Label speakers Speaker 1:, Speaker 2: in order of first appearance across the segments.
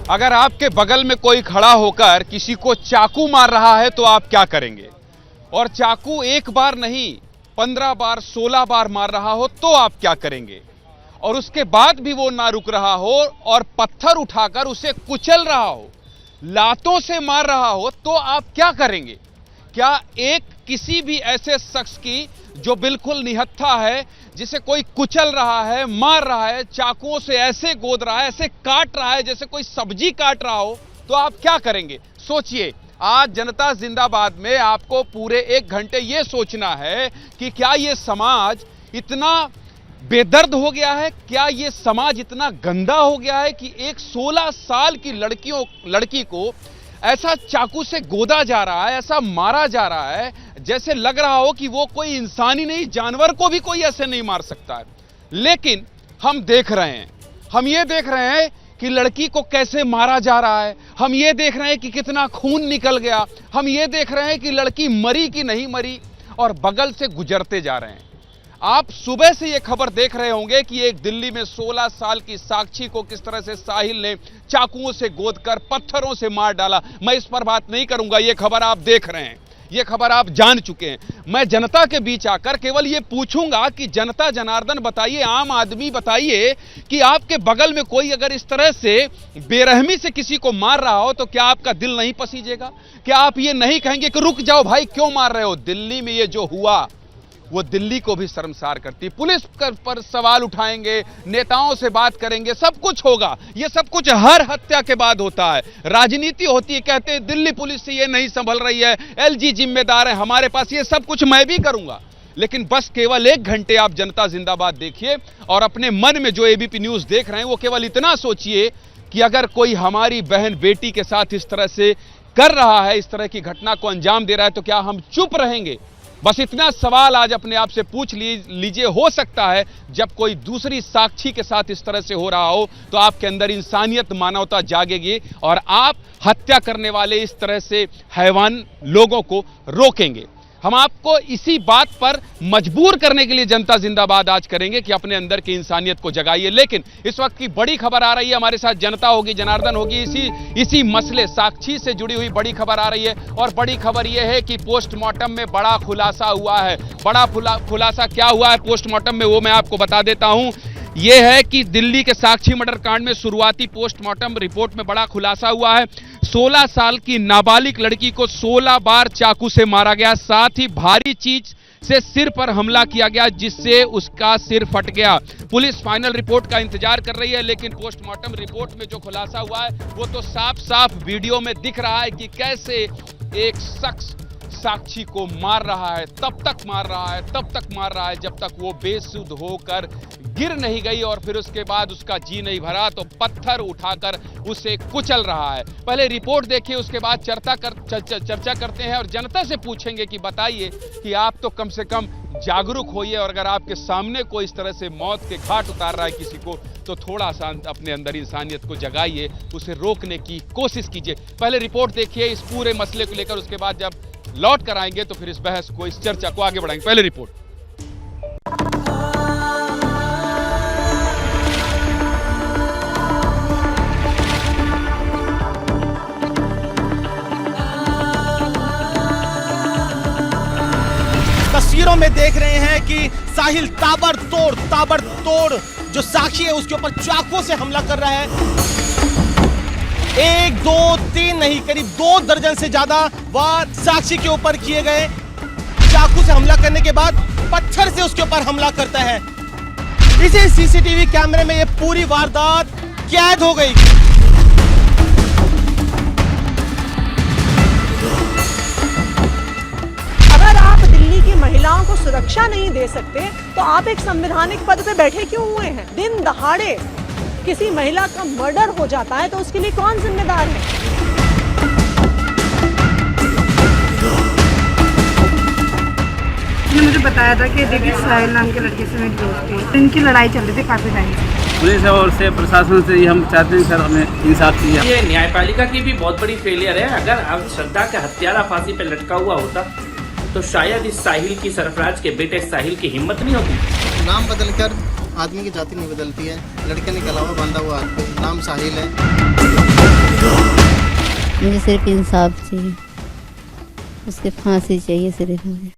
Speaker 1: अगर आपके बगल में कोई खड़ा होकर किसी को चाकू मार रहा है तो आप क्या करेंगे? और चाकू एक बार नहीं 15 बार 16 बार मार रहा हो तो आप क्या करेंगे? और उसके बाद भी वो ना रुक रहा हो और पत्थर उठाकर उसे कुचल रहा हो, लातों से मार रहा हो तो आप क्या करेंगे? क्या एक किसी भी ऐसे शख्स की जो बिल्कुल निहत्था है, जिसे कोई कुचल रहा है, मार रहा है, चाकुओं से ऐसे गोद रहा है, ऐसे काट रहा है जैसे कोई सब्जी काट रहा हो, तो आप क्या करेंगे? सोचिए। आज जनता जिंदाबाद में आपको पूरे 1 घंटे यह सोचना है कि क्या यह समाज इतना बेदर्द हो गया है, क्या यह समाज इतना गंदा हो गया है कि एक 16 साल की लड़की को ऐसा चाकू से गोदा जा रहा है, ऐसा मारा जा रहा है जैसे लग रहा हो कि वो कोई इंसान ही नहीं, जानवर को भी कोई ऐसे नहीं मार सकता है। लेकिन हम देख रहे हैं, हम ये देख रहे हैं कि लड़की को कैसे मारा जा रहा है, हम ये देख रहे हैं कि कितना खून निकल गया, हम ये देख रहे हैं कि लड़की मरी कि नहीं मरी, और बगल से गुजरते जा रहे हैं। आप सुबह से ये खबर देख रहे होंगे कि एक दिल्ली में 16 साल की साक्षी को किस तरह से साहिल ने चाकुओं से गोदकर पत्थरों से मार डाला। मैं इस पर बात नहीं करूंगा, ये खबर आप देख रहे हैं, ये खबर आप जान चुके हैं। मैं जनता के बीच आकर केवल ये पूछूंगा कि जनता जनार्दन बताइए, आम आदमी बताइए कि आपके बगल में कोई अगर इस तरह से बेरहमी से किसी को मार रहा हो तो क्या आपका दिल नहीं पसीजेगा? क्या आप ये नहीं कहेंगे कि रुक जाओ भाई, क्यों मार रहे हो? दिल्ली में ये जो हुआ वो दिल्ली को भी शर्मसार करती। पुलिस पर सवाल उठाएंगे, नेताओं से बात करेंगे, सब कुछ होगा। ये सब कुछ हर हत्या के बाद होता है, राजनीति होती है। कहते हैं दिल्ली पुलिस से ये नहीं संभल रही है, एलजी जिम्मेदार है हमारे पास, ये सब कुछ मैं भी करूंगा। लेकिन बस केवल 1 घंटे आप जनता जिंदाबाद देखिए और अपने मन में जो एबीपी न्यूज देख रहे हैं वो केवल इतना सोचिए कि अगर कोई हमारी बहन बेटी के साथ इस तरह से कर रहा है, इस तरह की घटना को अंजाम दे रहा है, तो क्या हम चुप रहेंगे? बस इतना सवाल आज अपने आप से पूछ लीजिए। हो सकता है जब कोई दूसरी साक्षी के साथ इस तरह से हो रहा हो तो आपके अंदर इंसानियत, मानवता जागेगी और आप हत्या करने वाले इस तरह से हैवान लोगों को रोकेंगे। हम आपको इसी बात पर मजबूर करने के लिए जनता जिंदाबाद आज करेंगे कि अपने अंदर की इंसानियत को जगाइए। लेकिन इस वक्त की बड़ी खबर आ रही है, हमारे साथ जनता होगी, जनार्दन होगी, इसी मसले साक्षी से जुड़ी हुई बड़ी खबर आ रही है। और बड़ी खबर यह है कि पोस्टमार्टम में बड़ा खुलासा हुआ है। बड़ा खुलासा क्या हुआ है पोस्टमार्टम में, वो मैं आपको बता देता हूं। यह है कि दिल्ली के साक्षी मर्डर कांड में शुरुआती पोस्टमार्टम रिपोर्ट में बड़ा खुलासा हुआ है। 16 साल की नाबालिग लड़की को 16 बार चाकू से मारा गया, साथ ही भारी चीज से सिर पर हमला किया गया जिससे उसका सिर फट गया। पुलिस फाइनल रिपोर्ट का इंतजार कर रही है, लेकिन पोस्टमार्टम रिपोर्ट में जो खुलासा हुआ है वो तो साफ साफ वीडियो में दिख रहा है कि कैसे एक शख्स साक्षी को मार रहा है, तब तक मार रहा है जब तक वो बेसुध होकर गिर नहीं गई, और फिर उसके बाद उसका जी नहीं भरा तो पत्थर उठाकर उसे कुचल रहा है। पहले रिपोर्ट देखिए, उसके बाद चर्चा करते हैं और जनता से पूछेंगे कि बताइए कि आप तो कम से कम जागरूक होइए, और अगर आपके सामने कोई इस तरह से मौत के घाट उतार रहा है किसी को, तो थोड़ा सा अपने अंदर इंसानियत को जगाइए, उसे रोकने की कोशिश कीजिए। पहले रिपोर्ट देखिए इस पूरे मसले को लेकर, उसके बाद जब लौट कर आएंगे तो फिर इस बहस को, इस चर्चा को आगे बढ़ाएंगे। पहले रिपोर्ट।
Speaker 2: तस्वीरों में देख रहे हैं कि साहिल ताबड़तोड़ जो साक्षी है उसके ऊपर चाकुओं से हमला कर रहा है। 1, 2, 3 नहीं, करीब 2 दर्जन से ज्यादा वार साक्षी के ऊपर किए गए। चाकू से हमला करने के बाद पत्थर से उसके ऊपर हमला करता है। इसी सीसीटीवी कैमरे में ये पूरी वारदात कैद हो गई।
Speaker 3: अगर आप दिल्ली की महिलाओं को सुरक्षा नहीं दे सकते तो आप एक संवैधानिक पद पे बैठे क्यों हुए हैं? दिन दहाड़े किसी महिला का मर्डर हो जाता है तो उसके लिए कौन जिम्मेदार है?
Speaker 4: उसने मुझे बताया था कि देखिए साहिल नाम के लड़के से मेरी दोस्त थी, इनकी लड़ाई चल रही थी काफी टाइम से।
Speaker 5: पुलिस और से प्रशासन से हम चाहते हैं सर हमें इंसाफ चाहिए।
Speaker 6: ये न्यायपालिका की भी बहुत बड़ी फेलियर है। अगर अब श्रद्धा का हत्यारा फांसी पे लटका हुआ होता तो शायद इस साहिल की, सरफराज के बेटे साहिल की हिम्मत नहीं होती।
Speaker 7: नाम बदलकर आदमी की जाति नहीं बदलती है। लड़के ने कलावा बांधा हुआ हाथ पे, नाम साहिल है।
Speaker 8: मुझे सिर्फ इंसाफ चाहिए, उसके फांसी चाहिए सिर्फ मुझे।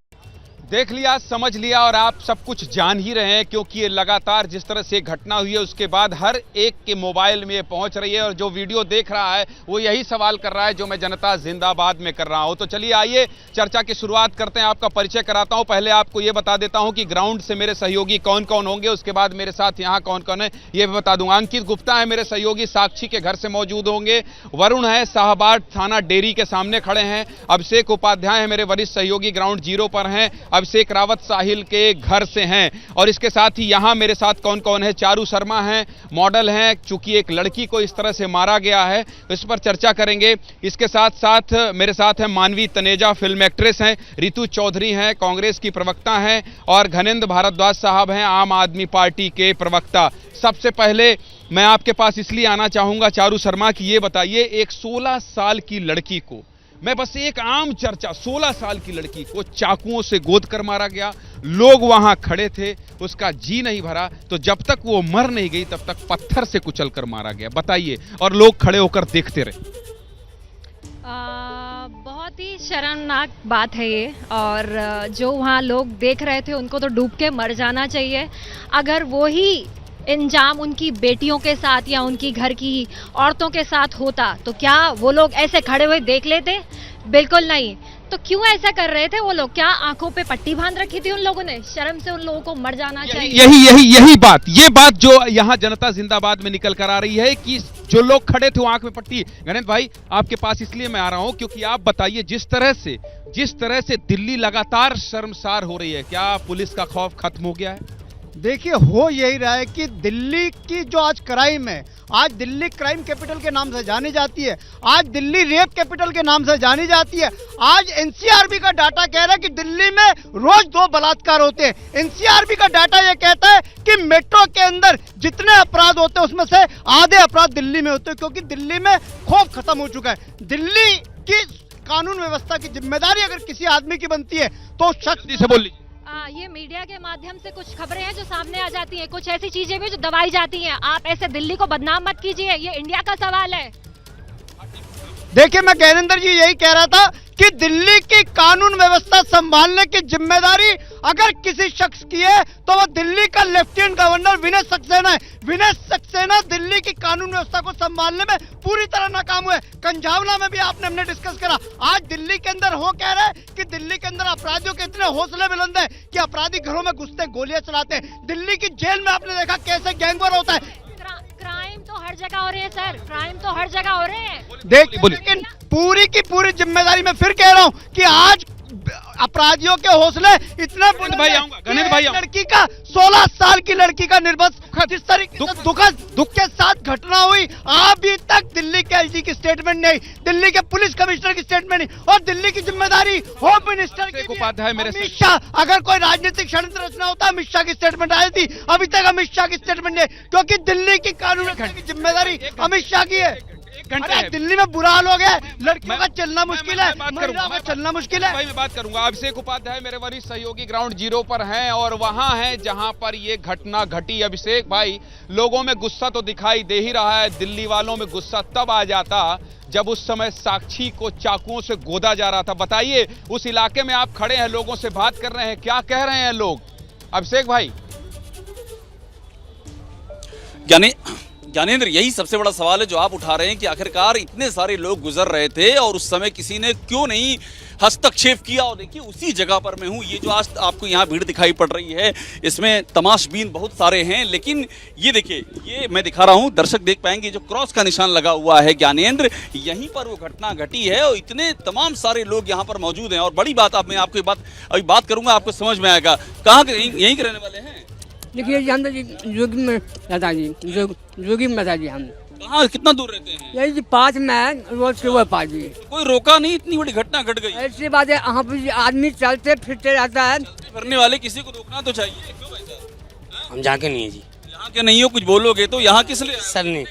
Speaker 1: देख लिया, समझ लिया और आप सब कुछ जान ही रहे हैं, क्योंकि ये लगातार जिस तरह से घटना हुई है उसके बाद हर एक के मोबाइल में ये पहुंच रही है और जो वीडियो देख रहा है वो यही सवाल कर रहा है जो मैं जनता जिंदाबाद में कर रहा हूं। तो चलिए आइए चर्चा की शुरुआत करते हैं। आपका परिचय कराता हूं। पहले आपको ये बता देता हूं कि ग्राउंड से मेरे सहयोगी कौन कौन होंगे, उसके बाद मेरे साथ यहाँ कौन कौन है ये भी बता दूंगा। अंकित गुप्ता है मेरे सहयोगी, साक्षी के घर से मौजूद होंगे। वरुण है, शाहबाद थाना डेरी के सामने खड़े हैं। अभिषेक उपाध्याय है मेरे वरिष्ठ सहयोगी, ग्राउंड जीरो पर हैं। अभिषेक रावत साहिल के घर से हैं। और इसके साथ ही यहां मेरे साथ कौन कौन है, चारू शर्मा हैं, मॉडल हैं, चूंकि एक लड़की को इस तरह से मारा गया है इस पर चर्चा करेंगे। इसके साथ साथ मेरे साथ है मानवी तनेजा, फिल्म एक्ट्रेस हैं, रितु चौधरी हैं, कांग्रेस की प्रवक्ता हैं, और घनेंद्र भारद्वाज साहब हैं, आम आदमी पार्टी के प्रवक्ता। सबसे पहले मैं आपके पास इसलिए आना चाहूंगा चारू शर्मा की ये बताइए, एक 16 साल की लड़की को, मैं बस एक आम चर्चा, 16 साल की लड़की को चाकुओं से गोद कर मारा गया, लोग वहां खड़े थे, उसका जी नहीं भरा, तो जब तक वो मर नहीं गई तब तक पत्थर से कुचल कर मारा गया। बताइए, और लोग खड़े होकर देखते रहे।
Speaker 9: बहुत ही शर्मनाक बात है ये, और जो वहाँ लोग देख रहे थे उनको तो डूब के मर जाना चाहिए। अगर वो ही इंजाम उनकी बेटियों के साथ या उनकी घर की औरतों के साथ होता तो क्या वो लोग ऐसे खड़े हुए देख लेते? बिल्कुल नहीं। तो क्यों ऐसा कर रहे थे वो लोग? क्या आंखों पे पट्टी बांध रखी थी उन लोगों ने? शर्म से उन लोगों को मर जाना चाहिए।
Speaker 1: यही बात जो यहाँ जनता जिंदाबाद में निकल कर आ रही है कि जो लोग खड़े थे वो आंख में पट्टी। गणेश भाई, आपके पास इसलिए मैं आ रहा हूं क्योंकि आप बताइए, जिस तरह से दिल्ली लगातार शर्मसार हो रही है, क्या पुलिस का खौफ खत्म हो गया है?
Speaker 10: देखिए, हो यही रहा है कि दिल्ली की जो आज क्राइम है, आज दिल्ली क्राइम कैपिटल के नाम से जानी जाती है, आज दिल्ली रेप कैपिटल के नाम से जानी जाती है। आज एनसीआरबी का डाटा कह रहा है कि दिल्ली में रोज 2 बलात्कार होते हैं। एनसीआरबी का डाटा यह कहता है कि मेट्रो के अंदर जितने अपराध होते हैं उसमें से आधे अपराध दिल्ली में होते हैं, क्योंकि दिल्ली में खौफ खत्म हो चुका है। दिल्ली की कानून व्यवस्था की जिम्मेदारी अगर किसी आदमी की बनती है तो शक्ति से बोल लीजिए।
Speaker 9: ये मीडिया के माध्यम से कुछ खबरें हैं जो सामने आ जाती हैं, कुछ ऐसी चीजें भी जो दबाई जाती हैं। आप ऐसे दिल्ली को बदनाम मत कीजिए, ये इंडिया का सवाल है।
Speaker 10: देखिए, मैं ज्ञानेंद्र जी यही कह रहा था कि दिल्ली की कानून व्यवस्था संभालने की जिम्मेदारी अगर किसी शख्स की है तो वो दिल्ली का लेफ्टिनेंट गवर्नर विनय सक्सेना है। विनय सक्सेना दिल्ली की कानून व्यवस्था को संभालने में पूरी तरह नाकाम हुए। कंझावला में भी हमने डिस्कस करा। आज दिल्ली के अंदर हो कह रहे हैं कि दिल्ली के अंदर अपराधियों के इतने हौसले बुलंद हैं कि अपराधी घरों में घुसते गोलियां चलाते हैं। दिल्ली की जेल में आपने देखा कैसे गैंगवॉर होता है।
Speaker 9: क्राइम तो हर जगह हो रहे हैं सर, क्राइम तो हर जगह हो रहे हैं।
Speaker 10: लेकिन पूरी की पूरी जिम्मेदारी मैं फिर कह रहा हूं कि आज अपराधियों के हौसले इतने लड़की का 16 साल की लड़की का निर्बस जिस तरीके से दुख के साथ घटना हुई, अभी तक दिल्ली के एलजी की स्टेटमेंट नहीं, दिल्ली के पुलिस कमिश्नर की स्टेटमेंट नहीं, और दिल्ली की जिम्मेदारी होम मिनिस्टर की उपाध्याय मेरे अमित शाह। अगर कोई राजनीतिक षड्यंत्र रचना होता अमित शाह की स्टेटमेंट आई थी, अभी तक अमित शाह की स्टेटमेंट नहीं, क्योंकि दिल्ली की कानून की जिम्मेदारी अमित शाह की है। दिल्ली में बुरा हाल हो गया, लड़कियों का चलना मुश्किल है, महिलाओं का चलना मुश्किल है।
Speaker 1: भाई मैं बात करूंगा। अभिषेक उपाध्याय मेरे वरिष्ठ सहयोगी ग्राउंड जीरो पर हैं और वहां हैं जहां पर ये घटना घटी। अभिषेक भाई, लोगों में गुस्सा तो दिखाई दे ही रहा है। दिल्ली वालों में गुस्सा तब आ जाता जब उस समय साक्षी को चाकुओं से गोदा जा रहा था। बताइए, उस इलाके में आप खड़े हैं, लोगों से बात कर रहे हैं, क्या कह रहे हैं लोग? अभिषेक भाई।
Speaker 11: ज्ञानेंद्र, यही सबसे बड़ा सवाल है जो आप उठा रहे हैं कि आखिरकार इतने सारे लोग गुजर रहे थे और उस समय किसी ने क्यों नहीं हस्तक्षेप किया। और देखिए, उसी जगह पर मैं हूँ। ये जो आज आपको यहाँ भीड़ दिखाई पड़ रही है, इसमें तमाशबीन बहुत सारे हैं, लेकिन ये देखिए, ये मैं दिखा रहा हूँ, दर्शक देख पाएंगे, जो क्रॉस का निशान लगा हुआ है ज्ञानेंद्र, यहीं पर वो घटना घटी है और इतने तमाम सारे लोग यहाँ पर मौजूद हैं। और बड़ी बात, मैं आपको अभी बात करूँगा, आपको समझ में आएगा। कहाँ के यहीं के रहने वाले हैं?
Speaker 12: देखिए, हम तो जोगी में रहता जी, जोगी में रहता जी। हम
Speaker 11: कहाँ, कितना दूर रहते हैं?
Speaker 12: यही जी 5 में रोज के वो 5 जी।
Speaker 11: कोई रोका नहीं? इतनी बड़ी घटना घट गई।
Speaker 12: ऐसी बात है, यहाँ पर आदमी चलते फिरते रहता है,
Speaker 11: करने वाले किसी को रोकना तो चाहिए। क्यों भाई साहब?
Speaker 13: हम जाके नहीं है जी।
Speaker 11: यहाँ के नहीं हो, कुछ बोलोगे तो यहाँ किस लिए?
Speaker 13: सर नहीं।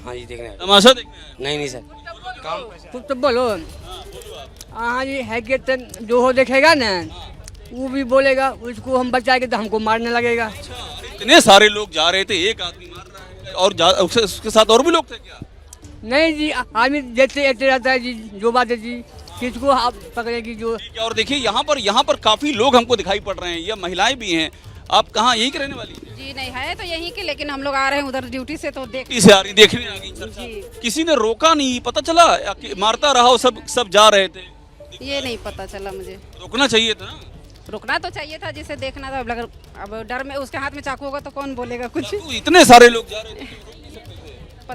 Speaker 13: हाँ जी, देखने
Speaker 11: तमाशा देखने?
Speaker 13: नहीं सर,
Speaker 12: कुछ तो बोलो। हाँ जी, है कि जो हो देखेगा ना, वो भी बोलेगा, उसको हम बचाएंगे तो हमको मारने लगेगा।
Speaker 11: इतने सारे लोग जा रहे थे, एक आदमी मार रहा है और उसके साथ और भी लोग थे क्या?
Speaker 12: नहीं जी, आदमी देखते रहता है जी, जो बात है जी, किसको आप पकड़ेगी जो।
Speaker 11: और देखिए यहाँ पर काफी लोग हमको दिखाई पड़ रहे हैं, ये महिलाएं भी हैं। आप कहाँ यहीं के रहने वाली हैं?
Speaker 4: जी नहीं है तो यहीं के, लेकिन हम लोग आ रहे हैं उधर ड्यूटी से, तो
Speaker 11: देखने आ गई जी। किसी ने रोका नहीं, पता चला मारता रहा, सब जा रहे थे?
Speaker 4: ये नहीं पता चला मुझे।
Speaker 11: रोकना चाहिए था ना?
Speaker 4: रुकना तो चाहिए था, जिसे देखना था। अब डर में उसके हाथ में चाकू होगा तो कौन बोलेगा कुछ।
Speaker 11: इतने सारे लोग जा रहे थे।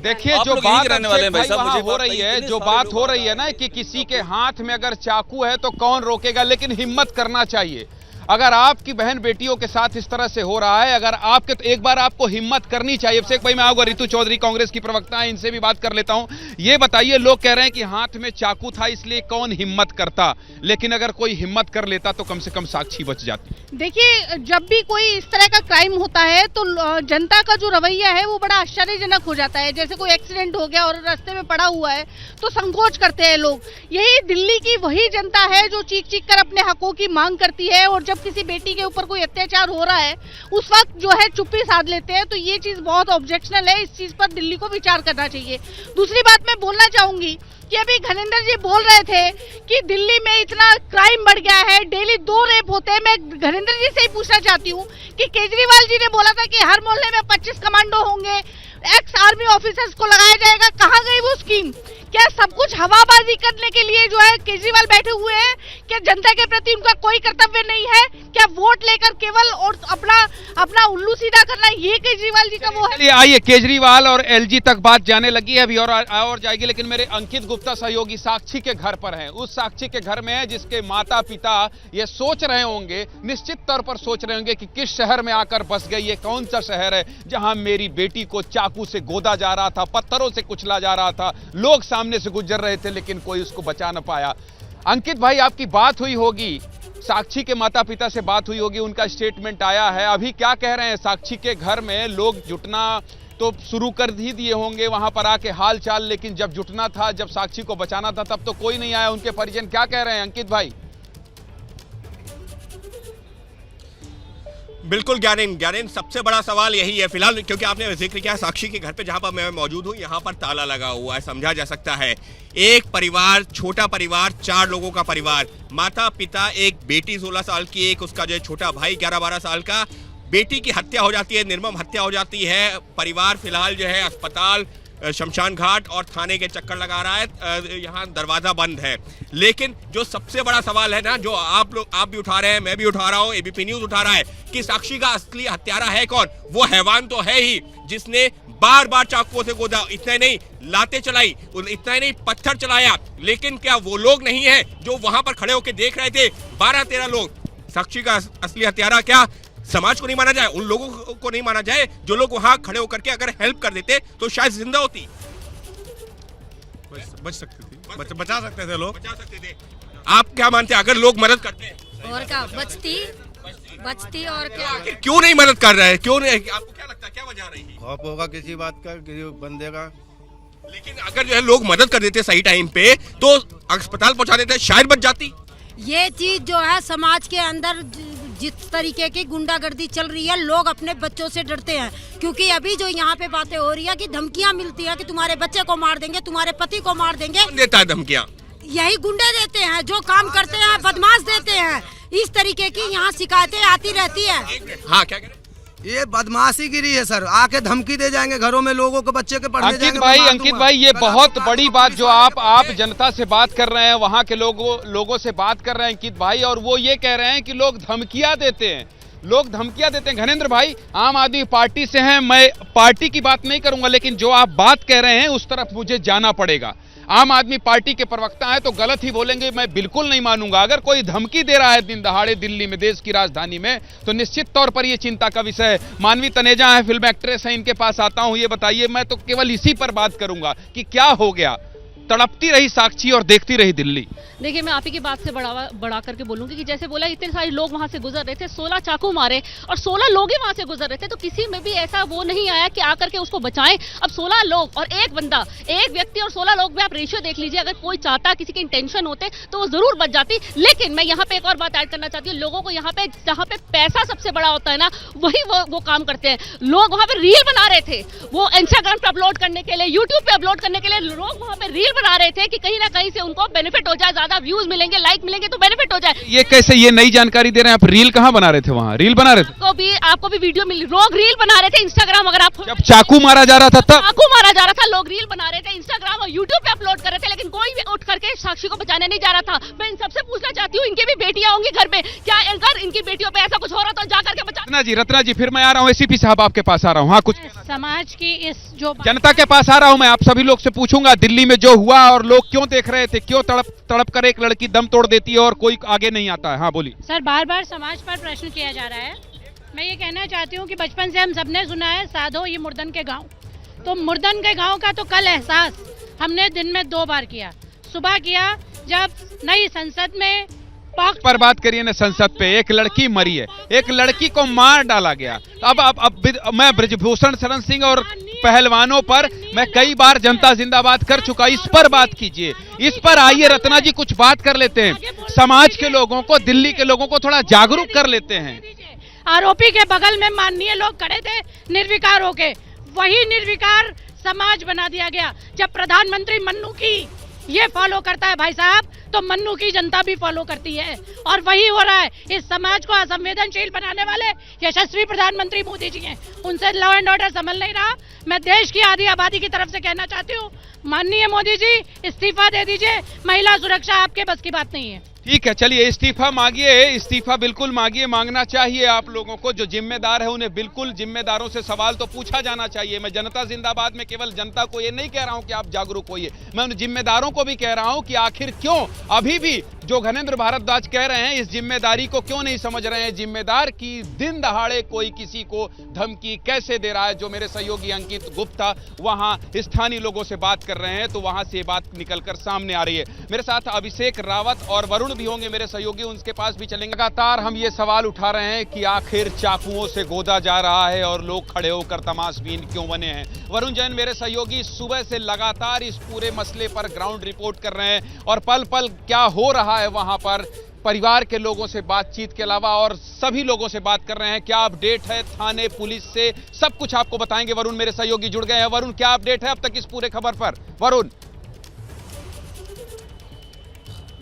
Speaker 1: देखिए जो बात रहने वाले भाई वहाँ हो रही है, जो बात हो रही है ना कि किसी के हाथ में अगर चाकू है तो कौन रोकेगा, लेकिन हिम्मत करना चाहिए। अगर आपकी बहन बेटियों के साथ इस तरह से हो रहा है, अगर आपके, तो एक बार आपको हिम्मत करनी चाहिए। अब से भाई मैं आऊंगा, रितु चौधरी कांग्रेस की प्रवक्ता है, इनसे भी बात कर लेता हूं। ये बताइए, लोग कह रहे हैं कि हाथ में चाकू था इसलिए कौन हिम्मत करता, लेकिन अगर कोई हिम्मत कर लेता तो कम से कम साक्षी बच जाती।
Speaker 3: देखिए, जब भी कोई इस तरह का क्राइम होता है तो जनता का जो रवैया है वो बड़ा आश्चर्यजनक हो जाता है। जैसे कोई एक्सीडेंट हो गया और रास्ते में पड़ा हुआ है तो संकोच करते हैं लोग। यही दिल्ली की वही जनता है जो चीख चीख कर अपने हकों की मांग करती है, और जब किसी बेटी के ऊपर कोई अत्याचार हो रहा है उस वक्त जो है चुप्पी साध लेते हैं। तो ये चीज बहुत ऑब्जेक्शनल है, इस चीज पर दिल्ली को विचार करना चाहिए। दूसरी बात मैं बोलना चाहूंगी कि अभी घनेंद्र जी बोल रहे थे कि दिल्ली में इतना क्राइम बढ़ गया है, डेली 2 रेप होते हैं। मैं घनेंद्र जी से ही पूछना चाहती हूँ कि केजरीवाल जी ने बोला था कि हर मोहल्ले में 25 कमांडो होंगे, एक्स आर्मी ऑफिसर्स को लगाया जाएगा, कहाँ गई वो स्कीम? क्या सब कुछ हवाबाजी करने के लिए जो है केजरीवाल बैठे हुए हैं? क्या जनता के प्रति उनका कोई कर्तव्य नहीं है? क्या वोट लेकर केवल और अपना उल्लू सीधा करना, ये केजरीवाल जी का वो है?
Speaker 1: आइए, केजरीवाल और एलजी तक बात जाने लगी है, अभी और जाएगी, लेकिन मेरे अंकित गुप्ता सहयोगी साक्षी के घर पर हैं। उस साक्षी के घर में है जिसके माता पिता ये सोच रहे होंगे, निश्चित तौर पर सोच रहे होंगे कि किस शहर में आकर बस गई, ये कौन सा शहर है जहां मेरी बेटी को चाकू से गोदा जा रहा था, पत्थरों से कुचला जा रहा था, लोग सामने से गुजर रहे थे लेकिन कोई उसको बचा ना पाया। अंकित भाई, आपकी बात हुई होगी, साक्षी के माता पिता से बात हुई होगी, उनका स्टेटमेंट आया है, अभी क्या कह रहे हैं? साक्षी के घर में लोग जुटना तो शुरू कर ही दिए होंगे, वहां पर आके हाल चाल, लेकिन जब जुटना था, जब साक्षी को बचाना था तब तो कोई नहीं आया। उनके परिजन क्या कह रहे हैं अंकित भाई?
Speaker 14: बिल्कुल ज्ञानेन, सबसे बड़ा सवाल यही है फिलहाल, क्योंकि आपने जिक्र किया साक्षी के घर पे, जहां पर मैं मौजूद हूं, यहां पर ताला लगा हुआ है। समझा जा सकता है एक परिवार, छोटा परिवार, 4 लोगों का परिवार, माता पिता, एक बेटी 16 साल की, एक उसका जो है छोटा भाई 11-12 साल का। बेटी की हत्या हो जाती है, निर्मम हत्या हो जाती है। परिवार फिलहाल जो है अस्पताल, शमशान घाट और थाने के चक्कर लगा रहा है, यहाँ दरवाजा बंद है। लेकिन जो सबसे बड़ा सवाल है ना, जो आप भी उठा रहे हैं, मैं भी उठा रहा हूँ, एबीपी न्यूज उठा रहा है, कि साक्षी का असली हत्यारा है कौन? वो हैवान तो है ही जिसने बार बार चाकुओं से गोदा, इतना ही नहीं लाते चलाई, इतना ही नहीं पत्थर चलाया। लेकिन क्या वो लोग नहीं है जो वहां पर खड़े होकर देख रहे थे? 12-13 लोग। साक्षी का असली हत्यारा क्या समाज को नहीं माना जाए, उन लोगों को नहीं माना जाए जो लोग वहां खड़े होकर के अगर हेल्प कर देते तो शायद जिंदा होती, बच सकती थी, बचा सकते थे लोग, बचा सकते थे। आप क्या मानते हैं, अगर लोग मदद करते
Speaker 15: और क्या बचती और क्या?
Speaker 14: क्यों नहीं मदद कर रहे हैं? क्यों नहीं? आपको क्या लगता है, क्या वजह रही?
Speaker 7: खौफ होगा किसी बात का, किसी बंदे का।
Speaker 14: लेकिन अगर जो है लोग मदद कर देते सही टाइम पे तो अस्पताल पहुंचा देते, शायद बच जाती।
Speaker 15: ये चीज जो है समाज के अंदर जिस तरीके की गुंडागर्दी चल रही है, लोग अपने बच्चों से डरते हैं। क्योंकि अभी जो यहाँ पे बातें हो रही है कि धमकियाँ मिलती है कि तुम्हारे बच्चे को मार देंगे, तुम्हारे पति को मार देंगे।
Speaker 14: कौन देता है धमकियाँ?
Speaker 15: यही गुंडे देते हैं, जो काम करते हैं, बदमाश देते हैं। इस तरीके की यहाँ शिकायतें आती रहती है।
Speaker 14: हाँ, क्या कह रहे?
Speaker 7: ये बदमाशी गिरी है सर, आके धमकी दे जाएंगे घरों में, लोगों को बच्चे के पढ़ने
Speaker 1: अंकित भाई, ये बहुत बड़ी बात जो आप जनता से बात कर रहे हैं, वहां के लोगों से बात कर रहे हैं अंकित भाई, और वो ये कह रहे हैं कि लोग धमकियां देते हैं, लोग धमकियां देते हैं। घनेंद्र भाई आम आदमी पार्टी से हैं, मैं पार्टी की बात नहीं करूंगा, लेकिन जो आप बात कह रहे हैं उस तरफ मुझे जाना पड़ेगा। आम आदमी पार्टी के प्रवक्ता हैं तो गलत ही बोलेंगे, मैं बिल्कुल नहीं मानूंगा। अगर कोई धमकी दे रहा है दिन दहाड़े दिल्ली में, देश की राजधानी में, तो निश्चित तौर पर यह चिंता का विषय है। मानवी तनेजा है, फिल्म एक्ट्रेस है, इनके पास आता हूं। ये बताइए, मैं तो केवल इसी पर बात करूंगा कि क्या हो गया, तड़पती रही साक्षी और देखती रही दिल्ली।
Speaker 9: देखिए, मैं आप ही की बात से बढ़ा करके बोलूंगी कि जैसे बोला इतने सारे लोग वहां से गुजर रहे थे, 16 चाकू मारे और 16 लोग ही वहां से गुजर रहे थे, तो किसी में भी ऐसा वो नहीं आया कि आकर के उसको बचाएं। अब 16 लोग और एक बंदा, एक व्यक्ति और 16 लोग में आप रेशियो देख लीजिए। अगर कोई चाहता, किसी के इंटेंशन होते तो वो जरूर बच जाती। लेकिन मैं यहाँ पे एक और बात ऐड करना चाहती हूँ, लोगों को यहाँ पे जहाँ पे पैसा सबसे बड़ा होता है ना, वही वो काम करते हैं। लोग वहाँ पे रील बना रहे थे, वो इंस्टाग्राम पे अपलोड करने के लिए, यूट्यूब पे अपलोड करने के लिए लोग वहाँ पे रील बना रहे थे कि कहीं ना कहीं से उनको बेनिफिट हो जाए, ज्यादा व्यूज मिलेंगे, लाइक मिलेंगे तो बेनिफिट हो जाए।
Speaker 1: ये कैसे, ये नई जानकारी दे रहे हैं आप? रील कहाँ बना रहे थे? वहाँ रील बना रहे थे?
Speaker 9: आपको भी वीडियो मिली, लोग रील बना रहे थे इंस्टाग्राम। अगर आप
Speaker 1: जब चाकू मारा जा रहा था तब
Speaker 9: चाकू मारा जा रहा था, लोग रील बना रहे थे, इंस्टाग्राम और यूट्यूब पे अपलोड कर रहे थे, लेकिन कोई भी उठ करके साक्षी को बचाने नहीं जा रहा था। मैं इन सबसे पूछना चाहती हूँ, इनकी भी बेटियां होंगी घर में, क्या अगर इनकी बेटियों पे ऐसा कुछ हो रहा तो जा करके बचा।
Speaker 1: रत्ना जी फिर मैं आ रहा हूँ, एसीपी साहब आपके पास आ रहा हूँ। हाँ, कुछ
Speaker 3: समाज की इस जो
Speaker 1: जनता के पास आ रहा हूँ मैं, आप सभी लोग से पूछूंगा दिल्ली में जो हुआ और लोग क्यों देख रहे थे, क्यों तड़प कर एक लड़की दम तोड़ देती है और कोई आगे नहीं आता है। हाँ बोलिए
Speaker 3: सर, बार बार समाज पर प्रश्न किया जा रहा है। मैं ये कहना चाहती हूँ कि बचपन से हम सबने सुना है, साधो ये मुर्दन के गांव। तो मुर्दन के गांव का तो कल एहसास हमने दिन में 2 बार किया। सुबह किया जब नई संसद में
Speaker 1: पर बात करिए ना, संसद पे एक लड़की मरी है, एक लड़की को मार डाला गया। अब मैं ब्रजभूषण शरण सिंह और पहलवानों पर मैं कई बार जनता जिंदाबाद कर चुका, इस पर बात कीजिए, इस पर आइए रत्ना जी कुछ बात कर लेते हैं। समाज के लोगों को, दिल्ली के लोगों को थोड़ा जागरूक कर लेते हैं।
Speaker 3: आरोपी के बगल में माननीय लोग खड़े थे निर्विकार होके, वही निर्विकार समाज बना दिया गया। जब प्रधानमंत्री मन्नू की ये फॉलो करता है भाई साहब, तो मन्नू की जनता भी फॉलो करती है, और वही हो रहा है। इस समाज को असंवेदनशील बनाने वाले यशस्वी प्रधानमंत्री मोदी जी हैं, उनसे लॉ एंड ऑर्डर संभल नहीं रहा। मैं देश की आधी आबादी की तरफ से कहना चाहती हूँ, माननीय मोदी जी इस्तीफा दे दीजिए, महिला सुरक्षा आपके बस की बात नहीं है।
Speaker 1: ठीक है, चलिए इस्तीफा मांगिए, इस्तीफा बिल्कुल मांगिए, मांगना चाहिए आप लोगों को। जो जिम्मेदार है उन्हें बिल्कुल जिम्मेदारों से सवाल तो पूछा जाना चाहिए। मैं जनता जिंदाबाद में केवल जनता को ये नहीं कह रहा हूं कि आप जागरूक होइए, मैं उन जिम्मेदारों को भी कह रहा हूं कि आखिर क्यों अभी भी जो घनेंद्र भारद्वाज कह रहे हैं इस जिम्मेदारी को क्यों नहीं समझ रहे हैं। जिम्मेदार की दिन दहाड़े कोई किसी को धमकी कैसे दे रहा है। जो मेरे सहयोगी अंकित गुप्ता वहां स्थानीय लोगों से बात कर रहे हैं तो वहां से बात निकलकर सामने आ रही है। मेरे साथ अभिषेक रावत और वरुण भी होंगे मेरे सहयोगी, उनके पास भी चलेंगे। लगातार हम ये सवाल उठा रहे हैं कि आखिर चाकुओं से गोदा जा रहा है और लोग खड़े होकर तमाशबीन क्यों बने हैं। वरुण जैन मेरे सहयोगी सुबह से लगातार इस पूरे मसले पर ग्राउंड रिपोर्ट कर रहे हैं और पल पल क्या हो रहा है वहां पर परिवार के लोगों से बातचीत के अलावा और सभी लोगों से बात कर रहे हैं। क्या अपडेट है थाने पुलिस से, सब कुछ आपको बताएंगे। वरुण मेरे सहयोगी जुड़ गए हैं। वरुण, क्या अपडेट है अब तक इस पूरे खबर पर? वरुण।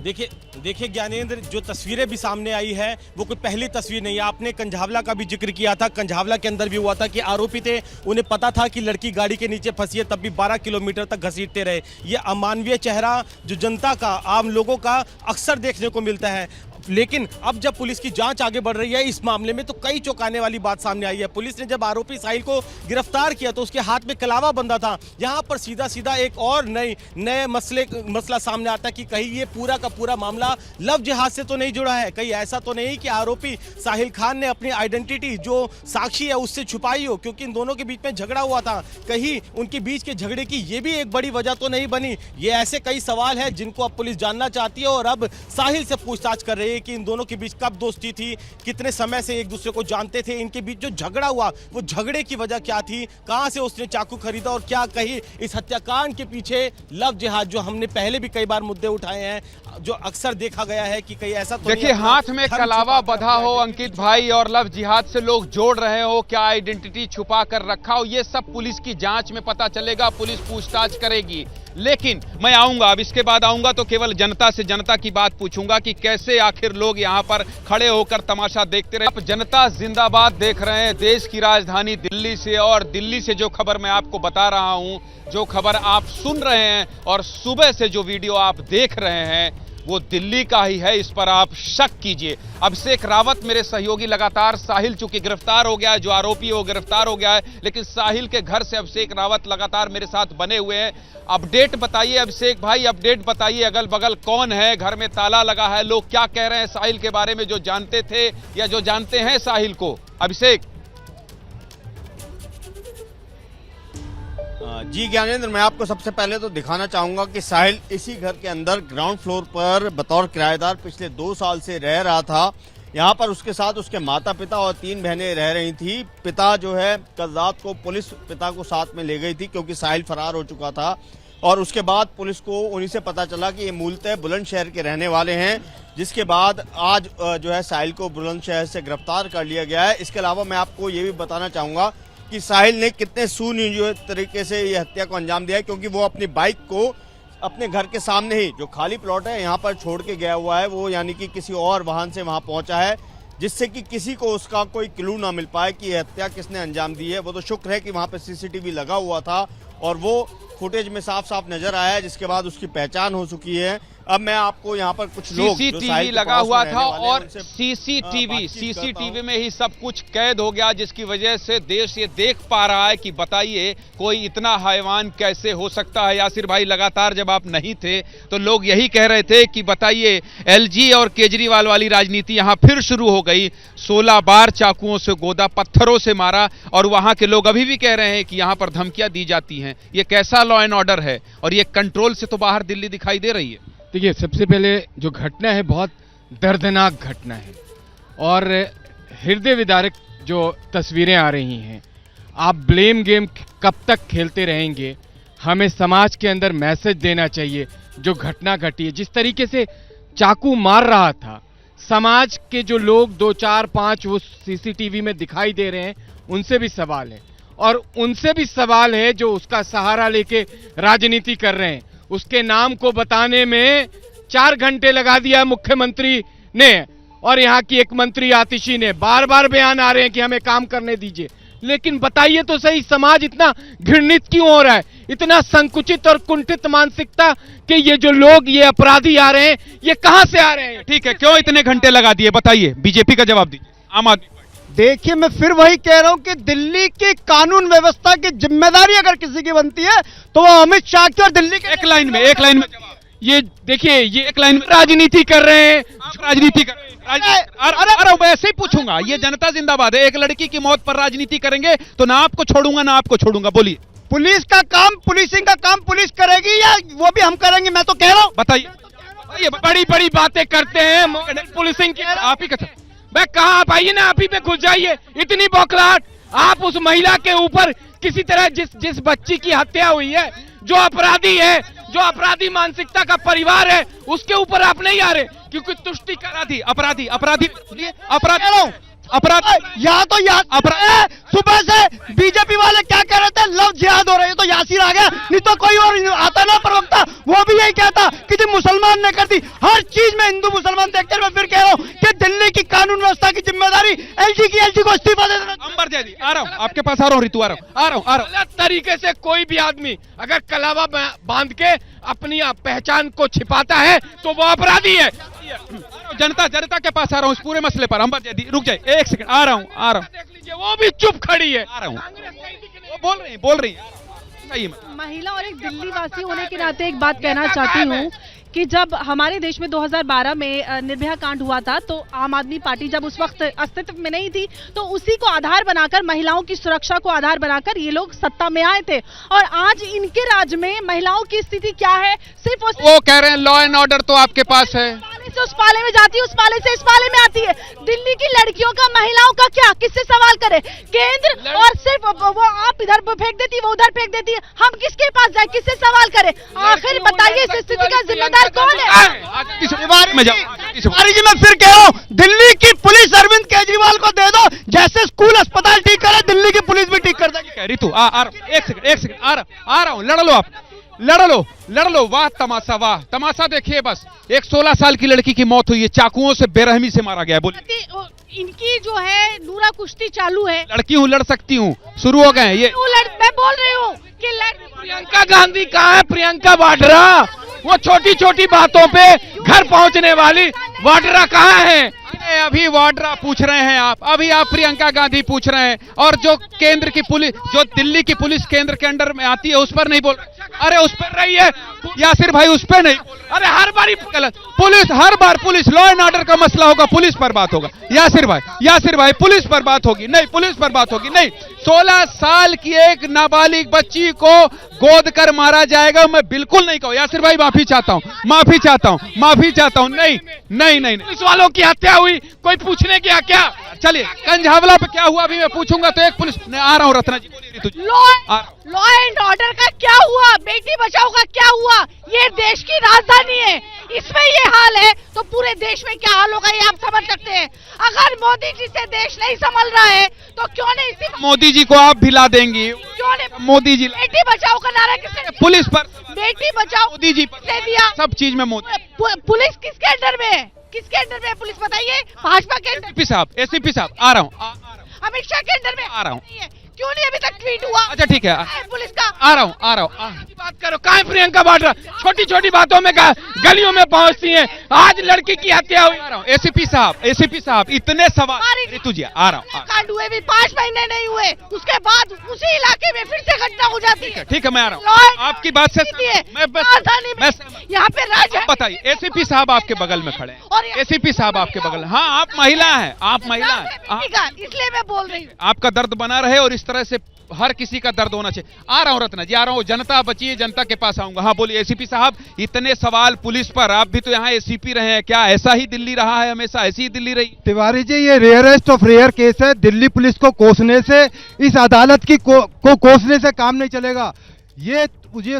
Speaker 2: देखिए ज्ञानेंद्र, जो तस्वीरें भी सामने आई है वो कोई पहली तस्वीर नहीं है। आपने कंझावला का भी जिक्र किया था, कंझावला के अंदर भी हुआ था कि आरोपी थे, उन्हें पता था कि लड़की गाड़ी के नीचे फंसी है, तब भी 12 किलोमीटर तक घसीटते रहे। ये अमानवीय चेहरा जो जनता का, आम लोगों का अक्सर देखने को मिलता है। लेकिन अब जब पुलिस की जांच आगे बढ़ रही है इस मामले में, तो कई चौंकाने वाली बात सामने आई है। पुलिस ने जब आरोपी साहिल को गिरफ्तार किया तो उसके हाथ में कलावा बंधा था। यहाँ पर सीधा सीधा एक और नए मसला सामने आता है कि कहीं ये पूरा का पूरा मामला लव जिहाद से तो नहीं जुड़ा है। कहीं ऐसा तो नहीं कि आरोपी साहिल खान ने अपनी आइडेंटिटी जो साक्षी है उससे छुपाई हो, क्योंकि इन दोनों के बीच में झगड़ा हुआ था। कहीं उनके बीच के झगड़े की ये भी एक बड़ी वजह तो नहीं बनी। ये ऐसे कई सवाल है जिनको अब पुलिस जानना चाहती है और अब साहिल से पूछताछ कर रही है कि इन दोनों के बीच कब दोस्ती थी, कितने समय से एक दूसरे को जानते थे, इनके बीच जो झगड़ा हुआ वो झगड़े की वजह क्या थी, कहां से उसने चाकू खरीदा और क्या कहीं इस हत्याकांड के पीछे लव जिहाद, जो हमने पहले भी कई बार मुद्दे उठाए हैं, जो अक्सर देखा गया है कि कहीं ऐसा तो
Speaker 1: देखिए हाथ में कलावा बंधा हो अंकित भाई और लव जिहाद से लोग जोड़ रहे हो, क्या आइडेंटिटी छुपा कर रखा हो, ये सब पुलिस की जांच में पता चलेगा, पुलिस पूछताछ करेगी। लेकिन मैं आऊंगा, अब इसके बाद आऊंगा तो केवल जनता से जनता की बात पूछूंगा कि कैसे आखिर लोग यहां पर खड़े होकर तमाशा देखते रहे। आप जनता जिंदाबाद देख रहे हैं देश की राजधानी दिल्ली से, और दिल्ली से जो खबर मैं आपको बता रहा हूं, जो खबर आप सुन रहे हैं और सुबह से जो वीडियो आप देख रहे हैं वो दिल्ली का ही है, इस पर आप शक कीजिए। अभिषेक रावत मेरे सहयोगी लगातार, साहिल चूंकि गिरफ्तार हो गया है, जो आरोपी है वो गिरफ्तार हो गया है, लेकिन साहिल के घर से अभिषेक रावत लगातार मेरे साथ बने हुए हैं। अपडेट बताइए अभिषेक भाई, अपडेट बताइए, अगल बगल कौन है, घर में ताला लगा है, लोग क्या कह रहे हैं साहिल के बारे में, जो जानते थे या जो जानते हैं साहिल को। अभिषेक।
Speaker 2: जी ज्ञानेंद्र, मैं आपको सबसे पहले तो दिखाना चाहूंगा कि साहिल इसी घर के अंदर ग्राउंड फ्लोर पर बतौर किराएदार पिछले 2 साल से रह रहा था। यहाँ पर उसके साथ उसके माता पिता और 3 बहनें रह रही थी। पिता जो है कल रात को पुलिस पिता को साथ में ले गई थी क्योंकि साहिल फरार हो चुका था, और उसके बाद पुलिस को उन्हीं से पता चला कि ये मूलतः बुलंदशहर के रहने वाले हैं, जिसके बाद आज जो है साहिल को बुलंदशहर से गिरफ्तार कर लिया गया है। इसके अलावा मैं आपको ये भी बताना चाहूँगा कि साहिल ने कितने सुनियोजित तरीके से ये हत्या को अंजाम दिया है, क्योंकि वो अपनी बाइक को अपने घर के सामने ही जो खाली प्लॉट है यहाँ पर छोड़ के गया हुआ है, वो यानी कि किसी और वाहन से वहाँ पहुँचा है, जिससे कि किसी को उसका कोई क्लू ना मिल पाए कि ये हत्या किसने अंजाम दी है। वो तो शुक्र है कि वहाँ पर सीसीटीवी लगा हुआ था और वो फुटेज में साफ साफ नजर आया है, जिसके बाद उसकी पहचान हो चुकी है। अब मैं आपको यहाँ पर कुछ लोग
Speaker 1: सीसीटीवी लगा हुआ था और सीसीटीवी में ही सब कुछ कैद हो गया, जिसकी वजह से देश ये देख पा रहा है कि बताइए कोई इतना हैवान कैसे हो सकता है। यासिर भाई, लगातार जब आप नहीं थे तो लोग यही कह रहे थे कि बताइए एलजी और केजरीवाल वाली राजनीति यहाँ फिर शुरू हो गई। 16 बार चाकुओं से गोदा, पत्थरों से मारा, और वहां के लोग अभी भी कह रहे हैं कि यहाँ पर धमकियां दी जाती हैं। ये कैसा लॉ एंड ऑर्डर है, और ये कंट्रोल से तो बाहर दिल्ली दिखाई दे रही है।
Speaker 16: देखिए, सबसे पहले जो घटना है बहुत दर्दनाक घटना है और हृदय विदारक जो तस्वीरें आ रही हैं। आप ब्लेम गेम कब तक खेलते रहेंगे? हमें समाज के अंदर मैसेज देना चाहिए। जो घटना घटी है, जिस तरीके से चाकू मार रहा था, समाज के जो लोग 2, 4, 5 वो सीसीटीवी में दिखाई दे रहे हैं, उनसे भी सवाल है, और उनसे भी सवाल है जो उसका सहारा लेके राजनीति कर रहे हैं। उसके नाम को बताने में 4 घंटे लगा दिया मुख्यमंत्री ने, और यहाँ की एक मंत्री आतिशी ने। बार बार बयान आ रहे हैं कि हमें काम करने दीजिए, लेकिन बताइए तो सही, समाज इतना घृणित क्यों हो रहा है? इतना संकुचित और कुंठित मानसिकता कि ये जो लोग, ये अपराधी आ रहे हैं, ये कहां से आ रहे हैं?
Speaker 1: ठीक है, क्यों इतने घंटे लगा दिए, बताइए। बीजेपी का जवाब दीजिए, आम आदमी।
Speaker 10: देखिए, मैं फिर वही कह रहा हूं कि दिल्ली की कानून व्यवस्था की जिम्मेदारी अगर किसी की बनती है तो वो अमित शाह की और दिल्ली के।
Speaker 1: एक लाइन में जवाब।
Speaker 16: ये देखिए, ये एक लाइन में राजनीति कर रहे हैं,
Speaker 1: राजनीति कर रहे हैं। अरे वैसे ही पूछूंगा, ये जनता जिंदाबाद है। एक लड़की की मौत पर राजनीति करेंगे तो ना आपको छोड़ूंगा ना आपको छोड़ूंगा। बोलिए।
Speaker 10: पुलिस का काम, पुलिसिंग का काम पुलिस करेगी या वो भी हम करेंगे? मैं तो कह रहा हूँ।
Speaker 1: बताइए।
Speaker 16: बड़ी बड़ी बातें करते हैं पुलिसिंग की। आप ही कहते मैं कहा, आप आइए ना, आप ही पे घुस जाइए। इतनी बौखलाहट आप उस महिला के ऊपर किसी तरह, जिस बच्ची की हत्या हुई है, जो अपराधी है, जो अपराधी मानसिकता का परिवार है, उसके ऊपर आप नहीं आ रहे क्योंकि तुष्टि कर
Speaker 10: अपराधी यहाँ तो सुबह से बीजेपी वाले क्या कह रहे थे, लव जिहाद हो रही है, तो यासिर आ गया, नहीं तो कोई और आता ना प्रवक्ता, वो भी यही कहता कि जी मुसलमान ने कर दी। हर चीज में हिंदू मुसलमान देखते। मैं फिर कह रहा हूँ कि दिल्ली की कानून व्यवस्था की जिम्मेदारी एलजी को इस्तीफा दे देना।
Speaker 1: अंबर जैदी, आ रहा हूँ आपके पास, आ रहा हूँ ऋतु, आ रहा हूँ।
Speaker 16: गलत तरीके से कोई भी आदमी अगर कलावा बांध के अपनी पहचान को छिपाता है तो वो अपराधी है।
Speaker 1: जनता के पास आ रहा हूँ इस पूरे मसले पर। अंबर जैदी, रुक जाए 1 सेकंड, आ रहा हूँ।
Speaker 16: देख लीजिए, वो भी चुप खड़ी है।
Speaker 1: आ रहा हूँ। वो बोल रही है।
Speaker 3: महिला और एक दिल्ली वासी होने के नाते एक बात कहना चाहती हूँ कि जब हमारे देश में 2012 में निर्भया कांड हुआ था, तो आम आदमी पार्टी जब उस वक्त अस्तित्व में नहीं थी, तो उसी को आधार बनाकर, महिलाओं की सुरक्षा को आधार बनाकर ये लोग सत्ता में आए थे। और आज इनके राज में महिलाओं की स्थिति क्या है? सिर्फ
Speaker 1: वो कह रहे हैं लॉ एंड ऑर्डर तो आपके पास है,
Speaker 3: से उस पाले में जाती है, उस पाले से इस पाले में आती है। दिल्ली की लड़कियों का, महिलाओं का क्या, किससे सवाल करे? केंद्र और सिर्फ वो आप इधर फेंक देती है, वो उधर फेंक देती है, हम किसके पास जाए, किससे सवाल करे? आखिर बताइए, इस स्थिति का जिम्मेदार कौन है?
Speaker 10: तिवारी जी, मैं फिर कह रहा हूँ, दिल्ली की पुलिस अरविंद केजरीवाल को दे दो, जैसे स्कूल अस्पताल ठीक करे, दिल्ली की पुलिस भी ठीक कर देगी।
Speaker 1: ऋतु, एक सेकंड, आ रहा हूँ। लड़ लो आप, लड़ लो। वाह तमाशा देखिए। बस एक 16 साल की लड़की की मौत हुई है, चाकुओं से बेरहमी से मारा गया। बोलिए।
Speaker 3: इनकी जो है नूरा कुश्ती चालू है।
Speaker 1: लड़की हूँ, लड़ सकती हूँ, शुरू हो गए ये।
Speaker 3: मैं बोल रही हूँ कि
Speaker 16: प्रियंका गांधी कहाँ है? प्रियंका वाड्रा, वो छोटी छोटी बातों पे घर पहुँचने वाली वाड्रा कहाँ है?
Speaker 1: अभी वाड्रा पूछ रहे हैं आप, अभी आप प्रियंका गांधी पूछ रहे हैं, और जो केंद्र की पुलिस, जो दिल्ली की पुलिस केंद्र के अंडर में आती है, उस पर नहीं बोल। अरे उस पर रही है यासिर भाई, उस पर नहीं। अरे हर बार गलत police, her bar police, law and order का मसला होगा, पुलिस पर बात होगा। यासिर भाई पुलिस पर बात होगी नहीं, पुलिस पर बात होगी नहीं। 16 साल की एक नाबालिग बच्ची को गोद कर मारा जाएगा। मैं बिल्कुल नहीं कहूँ। यासिर भाई माफी चाहता हूँ, माफी चाहता हूँ, माफी चाहता हूँ। नहीं नहीं नहीं,
Speaker 16: पुलिस वालों की हत्या हुई, कोई पूछने गया क्या?
Speaker 1: चलिए कंझावला पे क्या हुआ अभी मैं पूछूंगा। तो एक पुलिस आ रहा हूँ रत्ना जी,
Speaker 3: लॉ एंड ऑर्डर का क्या हुआ? बेटी बचाओ का क्या हुआ? ये देश की राजधानी है, इसमें ये हाल है तो पूरे देश में क्या हाल होगा ये आप समझ सकते हैं। अगर मोदी जी से देश नहीं संभल रहा है तो क्यों नहीं इसी
Speaker 1: मोदी जी को आप भिला देंगी?
Speaker 3: क्यों नहीं?
Speaker 1: मोदी जी
Speaker 3: बेटी बचाओ का नारा किसने दिया?
Speaker 1: पुलिस पर,
Speaker 3: बेटी बचाओ
Speaker 1: मोदी जी
Speaker 3: से दिया।
Speaker 1: सब चीज में मोदी।
Speaker 3: पुलिस किसके अंडर में है? किसके अंडर में है पुलिस बताइए? भाजपा के अंडर।
Speaker 1: एसीपी साहब आ रहा हूँ,
Speaker 3: अमित शाह के अंडर में
Speaker 1: आ रहा हूँ।
Speaker 3: क्यों नहीं अभी तक ट्वीट हुआ?
Speaker 1: अच्छा ठीक है,
Speaker 3: पुलिस का
Speaker 1: आ रहा हूँ।
Speaker 16: बात करो, कहाँ है प्रियंका वाड्रा? छोटी छोटी बातों में गलियों में पहुंचती हैं। आज लड़की की हत्या हुई।
Speaker 1: एसीपी साहब इतने सवाल। ऋतु जी आ रहा हूँ।
Speaker 3: कांड हुए भी 5 महीने नहीं हुए, उसके बाद उसी इलाके में फिर से घटना हो जाती है।
Speaker 1: ठीक है मैं आ रहा हूँ। आपकी बात से
Speaker 3: मैं यहाँ पे राज
Speaker 1: बताइए। एसीपी साहब आपके बगल में खड़े हैं। एसीपी साहब आपके बगल में। हाँ आप महिला हैं, आप महिला हैं,
Speaker 3: इसलिए मैं बोल रही हूँ।
Speaker 1: आपका दर्द बना रहे और इस तरह से हर किसी का दर्द होना चाहिए। आ रहा हूँ रत्ना जी, आ रहा हूँ। जनता बची है, जनता के पास आऊंगा। हाँ बोलिए एसीपी साहब, इतने सवाल पुलिस पर। आप भी तो यहाँ एसीपी रहे हैं, क्या ऐसा ही दिल्ली रहा है? हमेशा ऐसी ही दिल्ली रही?
Speaker 17: तिवारी जी ये रेयरेस्ट ऑफ रेयर केस है। दिल्ली पुलिस को कोसने से, इस अदालत की को कोसने से काम नहीं चलेगा। ये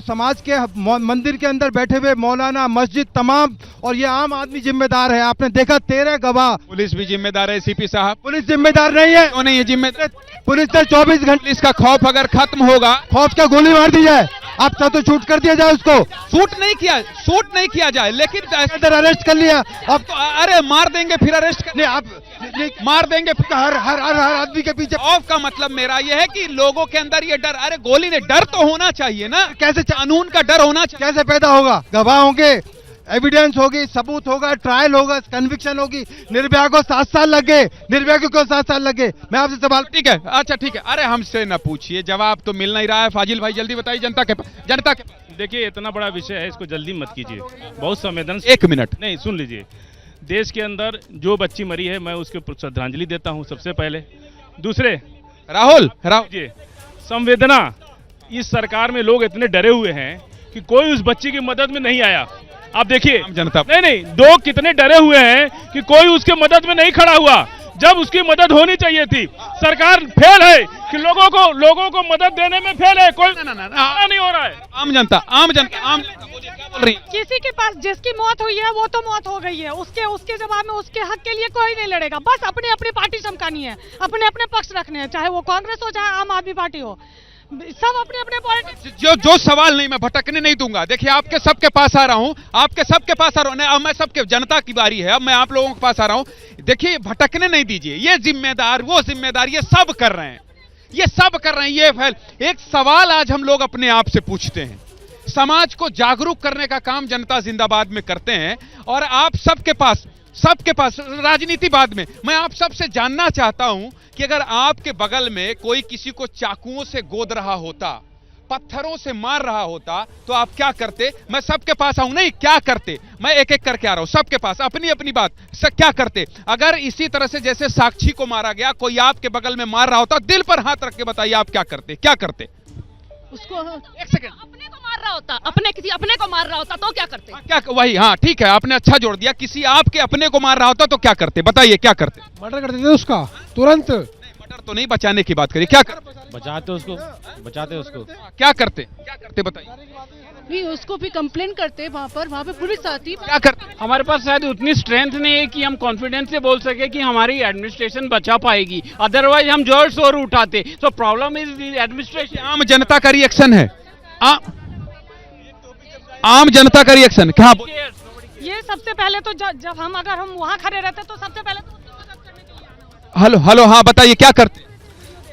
Speaker 17: समाज के मंदिर के अंदर बैठे हुए मौलाना, मस्जिद तमाम, और ये आम आदमी जिम्मेदार है। आपने देखा 13 गवाह।
Speaker 1: पुलिस भी जिम्मेदार है एसीपी साहब?
Speaker 17: पुलिस जिम्मेदार नहीं है।
Speaker 1: क्यों नहीं है जिम्मेदार?
Speaker 17: पुलिस ने 24 घंटे,
Speaker 1: इसका खौफ अगर खत्म होगा,
Speaker 17: खौफ का गोली मार दी जाए, अब तो शूट कर दिया जाए उसको।
Speaker 1: शूट नहीं किया जाए, लेकिन
Speaker 17: अरेस्ट कर लिया। अब
Speaker 1: तो अरे मार देंगे फिर अरेस्ट कर
Speaker 17: नहीं, आप
Speaker 1: मार देंगे फिर
Speaker 17: हर आदमी के पीछे।
Speaker 1: खौफ का मतलब मेरा यह है कि लोगों के अंदर ये डर, अरे गोली ने डर तो होना चाहिए ना।
Speaker 17: कैसे
Speaker 1: कानून का डर होना चाहिए?
Speaker 17: कैसे पैदा होगा? गवाह होंगे, एविडेंस होगी, सबूत होगा, ट्रायल होगा, कन्विक्शन होगी। निर्भया को 7 साल लग गए। निर्भया को क्यों 7 साल लग गए? मैं आपसे सवाल।
Speaker 1: ठीक है, अच्छा ठीक है। अरे हमसे ना पूछिए, जवाब तो मिल नहीं रहा है। फाजिल भाई जल्दी बताइए जनता के
Speaker 18: देखिए इतना बड़ा विषय है, इसको जल्दी मत कीजिए, बहुत संवेदनशील।
Speaker 1: 1 मिनट
Speaker 18: नहीं, सुन लीजिए। देश के अंदर जो बच्ची मरी है मैं उसके श्रद्धांजलि देता हूं सबसे पहले। दूसरे
Speaker 1: राहुल
Speaker 18: जी, संवेदना। इस सरकार में लोग इतने डरे हुए हैं कि कोई उस बच्ची की मदद में नहीं आया। आप देखिए
Speaker 1: जनता
Speaker 18: नहीं, लोग कितने डरे हुए हैं कि कोई उसके मदद में नहीं खड़ा हुआ, जब उसकी मदद होनी चाहिए थी। सरकार फेल है कि लोगों को मदद देने में फेल है। कोई नहीं हो रहा है।
Speaker 1: आम जनता क्या बोल रही है?
Speaker 3: किसी के पास जिसकी मौत हुई है वो तो मौत हो गई है, उसके जवाब में उसके हक के लिए कोई नहीं लड़ेगा। बस अपनी अपनी पार्टी चमकानी है, अपने अपने पक्ष रखने हैं, चाहे वो कांग्रेस हो चाहे आम आदमी पार्टी हो, सब अपने अपने पॉलिटिक्स।
Speaker 1: जो सवाल नहीं, मैं भटकने नहीं दूंगा। देखिए आपके सबके पास आ रहा हूं, आपके सबके पास आ रहा हूं। अब मैं सबके, जनता की बारी है, अब मैं आप लोगों के पास आ रहा हूं। देखिए भटकने नहीं दीजिए। ये जिम्मेदार वो जिम्मेदार, ये सब कर रहे हैं, ये सब कर रहे हैं। ये फैल एक सवाल आज हम लोग अपने आप से पूछते हैं। समाज को जागरूक करने का काम जनता जिंदाबाद में करते हैं, और आप सबके पास राजनीति बाद में। मैं आप सबसे जानना चाहता हूं कि अगर आपके बगल में कोई किसी को चाकुओं से गोद रहा होता, पत्थरों से मार रहा होता, तो आप क्या करते? मैं सबके पास आऊं, नहीं क्या करते, मैं एक एक करके आ रहा हूं सबके पास, अपनी अपनी बात क्या करते? अगर इसी तरह से जैसे साक्षी को मारा गया, कोई आपके बगल में मार रहा होता, दिल पर हाथ रख के बताइए आप क्या करते? क्या करते?
Speaker 3: उसको
Speaker 1: 1 सेकंड।
Speaker 3: अपने को मार रहा होता, अपने को मार रहा होता तो क्या करते?
Speaker 1: क्या वही, हाँ ठीक है, आपने अच्छा जोड़ दिया। किसी आपके अपने को मार रहा होता तो क्या करते? बताइए क्या करते?
Speaker 17: मर्डर कर देते उसका तुरंत।
Speaker 1: मर्डर तो नहीं, बचाने की बात करिए। क्या करते?
Speaker 18: बचाते उसको।
Speaker 1: क्या करते बताइए?
Speaker 3: नहीं, उसको भी कंप्लेन करते, वहाँ पे पुलिस आती।
Speaker 1: क्या करते?
Speaker 6: हमारे पास शायद उतनी स्ट्रेंथ नहीं है कि हम कॉन्फिडेंस से बोल सके कि हमारी एडमिनिस्ट्रेशन बचा पाएगी, अदरवाइज हम जोर शोर उठाते। So problem is the administration.
Speaker 1: आम जनता का रिएक्शन है, आम जनता का रिएक्शन क्या?
Speaker 3: ये सबसे पहले तो जब अगर हम वहाँ खड़े रहते तो सबसे पहले तो उसकी मदद करने के लिए।
Speaker 1: हेलो हाँ बताइए क्या करते?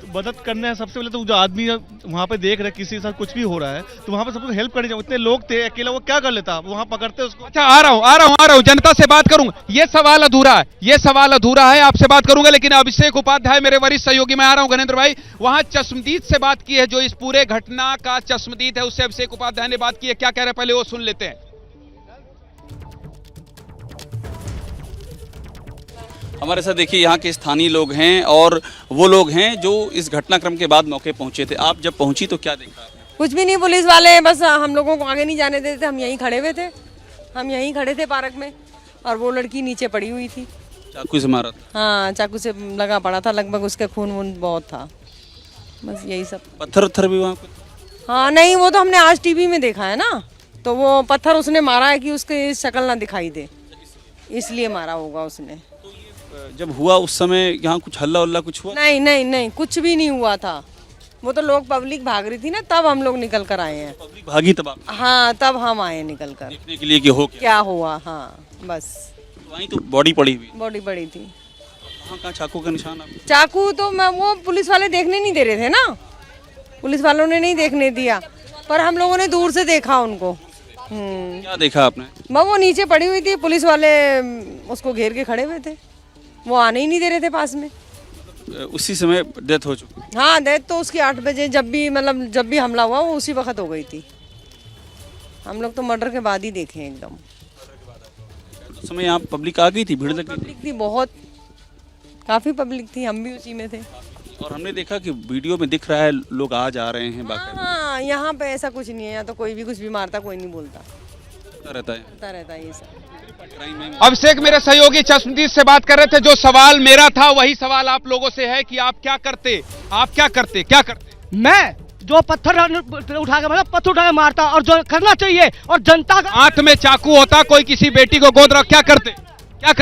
Speaker 19: मदद करना है सबसे पहले तो। जो आदमी वहाँ पे देख रहे किसी के साथ कुछ भी हो रहा है तो वहाँ पे सबको हेल्प करनी चाहिए। इतने लोग थे, अकेला वो क्या कर लेता? वहाँ पकड़ते उसको।
Speaker 1: अच्छा आ रहा हूँ जनता से बात करूंगा। ये सवाल अधूरा है, आपसे बात करूंगा। लेकिन अभिषेक उपाध्याय मेरे वरिष्ठ सहयोगी, मैं आ रहा हूँ गणेंद्र भाई। वहां चश्मदीद से बात की है, जो इस पूरे घटना का चश्मदीद है, उससे अभिषेक उपाध्याय ने बात की है। क्या कह रहे हैं पहले वो सुन लेते हैं।
Speaker 11: हमारे साथ देखिए यहाँ के स्थानीय लोग हैं और वो लोग हैं जो इस घटनाक्रम के बाद मौके पहुंचे थे। आप जब पहुंची तो क्या देखा?
Speaker 20: कुछ भी नहीं, पुलिस वाले बस हम लोगों को आगे नहीं जाने देते थे। हम यहीं खड़े हुए थे, हम यहीं खड़े थे पार्क में, और वो लड़की नीचे पड़ी हुई थी।
Speaker 11: चाकू से मारा था?
Speaker 20: हाँ, चाकू से लगा पड़ा था, लगभग उसके खून वून बहुत था, बस यही सब।
Speaker 11: पत्थर उत्थर भी वहाँ?
Speaker 20: हाँ नहीं, वो तो हमने आज टीवी में देखा है ना, तो वो पत्थर उसने मारा है कि उसकी शक्ल ना दिखाई दे, इसलिए मारा होगा उसने।
Speaker 11: जब हुआ उस समय यहाँ कुछ हल्ला उल्ला कुछ हुआ?
Speaker 20: नहीं नहीं नहीं, कुछ भी नहीं हुआ था। वो तो लोग पब्लिक भाग रही थी ना, तब हम लोग निकल कर आए हैं।
Speaker 11: पब्लिक भागी तब आप?
Speaker 20: हाँ, तब हम आए निकल कर
Speaker 11: देखने के लिए कि हो
Speaker 20: क्या हुआ। हाँ बस
Speaker 11: वहीं तो बॉडी पड़ी हुई?
Speaker 20: बॉडी पड़ी थी।
Speaker 11: कहाँ चाकू का निशान?
Speaker 20: चाकू तो मैं वो पुलिस वाले देखने नहीं दे रहे थे ना, पुलिस वालों ने नहीं देखने दिया, पर हम लोगों ने दूर से देखा उनको।
Speaker 11: क्या देखा आपने?
Speaker 20: वो नीचे पड़ी हुई थी, पुलिस वाले उसको घेर के खड़े हुए थे, वो आने ही नहीं दे रहे थे पास में।
Speaker 11: उसी समय डेथ हो चुकी?
Speaker 20: हाँ, डेथ तो उसकी 8 बजे जब भी हमला हुआ वो उसी वक्त हो गई थी। हम लोग तो मर्डर के बाद ही देखे एकदम।
Speaker 11: उस समय यहाँ पब्लिक आ गई थी, भीड़ लग गई?
Speaker 20: पब्लिक थी बहुत, काफी पब्लिक थी, हम भी उसी में थे।
Speaker 11: और हमने देखा कि वीडियो में दिख रहा है लोग आ जा रहे हैं बाकी।
Speaker 20: हाँ, यहाँ पे ऐसा कुछ नहीं है, यहाँ तो कोई भी कुछ भी मारता, कोई नहीं बोलता
Speaker 11: रहता
Speaker 20: है ये सब।
Speaker 1: अभिषेक मेरे सहयोगी चश्मदीद से बात कर रहे थे। जो सवाल मेरा था वही सवाल आप लोगों से है कि आप क्या करते?
Speaker 10: मैं जो पत्थर उठा के पत्थर उठा के मारता, और जो करना चाहिए, और जनता का
Speaker 1: हाथ में चाकू होता, कोई किसी बेटी को गोद रख, क्या करते आप?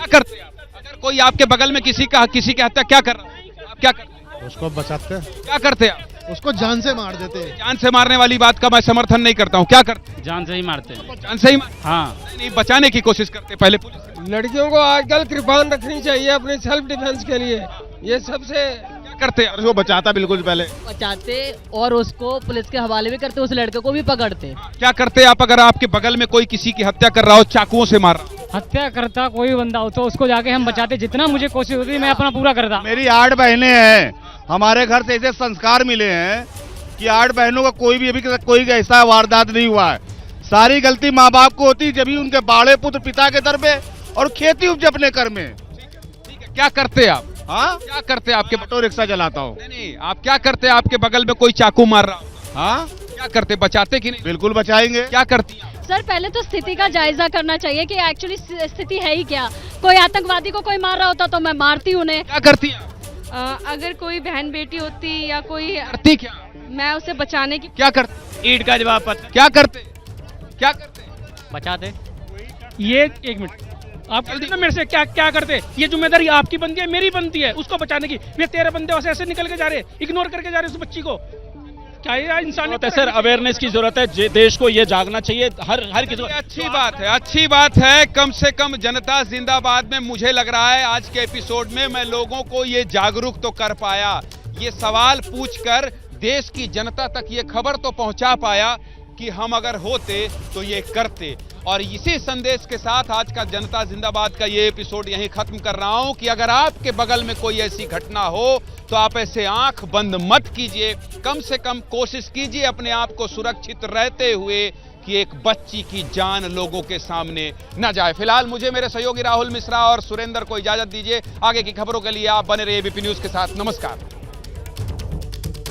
Speaker 1: अगर कोई आपके बगल में किसी की हत्या क्या कर रहा है, आप क्या करते?
Speaker 17: उसको बचाते।
Speaker 1: क्या करते आप?
Speaker 17: उसको जान से मार देते।
Speaker 1: जान से मारने वाली बात का मैं समर्थन नहीं करता हूँ। क्या करते?
Speaker 6: जान से ही मारते हैं।
Speaker 1: जान से ही?
Speaker 6: हाँ।
Speaker 1: नहीं, बचाने की कोशिश करते पहले पुलिस।
Speaker 10: लड़कियों को आजकल कृपान रखनी चाहिए अपने सेल्फ डिफेंस के लिए, ये सबसे।
Speaker 1: क्या करते?
Speaker 17: उसको बचाता बिल्कुल पहले
Speaker 12: बचाते, और उसको पुलिस के हवाले भी करते, उस लड़के को भी पकड़ते।
Speaker 1: क्या करते आप अगर आपके बगल में कोई किसी की हत्या कर रहा हो, चाकुओं से मार रहा हो?
Speaker 12: हत्या करता कोई बंदा हो तो उसको जाके हम बचाते, जितना मुझे कोशिश होती मैं अपना पूरा करता।
Speaker 17: मेरी 8 बहनें हैं, हमारे घर से ऐसे संस्कार मिले हैं कि 8 बहनों का कोई भी अभी कोई ऐसा वारदात नहीं हुआ है। सारी गलती माँ बाप को होती, जब भी उनके बाड़े पुत्र पिता के दर पे, और खेती उपज अपने घर में।
Speaker 1: ठीक है, क्या करते आप?
Speaker 17: हाँ,
Speaker 1: क्या करते आपके?
Speaker 17: ऑटो रिक्शा चलाता हूँ।
Speaker 1: नहीं, आप क्या करते? आपके बगल में कोई चाकू मार रहा हो?
Speaker 17: हाँ,
Speaker 1: क्या करते? बचाते कि नहीं?
Speaker 17: बिल्कुल बचाएंगे।
Speaker 1: क्या करती हैं?
Speaker 9: सर पहले तो स्थिति का जायजा करना चाहिए कि एक्चुअली स्थिति है ही क्या। कोई आतंकवादी को कोई मार रहा होता तो मैं मारती उन्हें।
Speaker 1: क्या करती हैं?
Speaker 9: अगर कोई बहन बेटी होती या कोई
Speaker 1: करती क्या?
Speaker 9: मैं उसे बचाने की।
Speaker 1: क्या करते?
Speaker 6: ईंट का जवाब पत्थर।
Speaker 1: क्या करते?
Speaker 6: बचाते।
Speaker 18: ये 1 मिनट, आप जल्दी ना मेरे से क्या करते? ये जिम्मेदारी आपकी बनती है, मेरी बनती है उसको बचाने की। ये 13 बंदे ऐसे निकल के जा रहे, इग्नोर करके जा रहे उस बच्ची को। क्या ये इंसानियत है?
Speaker 19: सर, अवेयरनेस की जरूरत है, देश को ये जागना चाहिए। हर किसी।
Speaker 1: अच्छी बात है। कम से कम जनता जिंदाबाद में मुझे लग रहा है आज के एपिसोड में मैं लोगों को ये जागरूक तो कर पाया, ये सवाल पूछकर देश की जनता तक ये खबर तो पहुंचा पाया कि हम अगर होते तो ये करते। और इसी संदेश के साथ आज का जनता जिंदाबाद का ये एपिसोड यहीं खत्म कर रहा हूं कि अगर आपके बगल में कोई ऐसी घटना हो तो आप ऐसे आंख बंद मत कीजिए, कम से कम कोशिश कीजिए अपने आप को सुरक्षित रहते हुए कि एक बच्ची की जान लोगों के सामने न जाए। फिलहाल मुझे मेरे सहयोगी राहुल मिश्रा और सुरेंद्र को इजाजत दीजिए। आगे की खबरों के लिए आप बने रहिए एबीपी न्यूज के साथ। नमस्कार।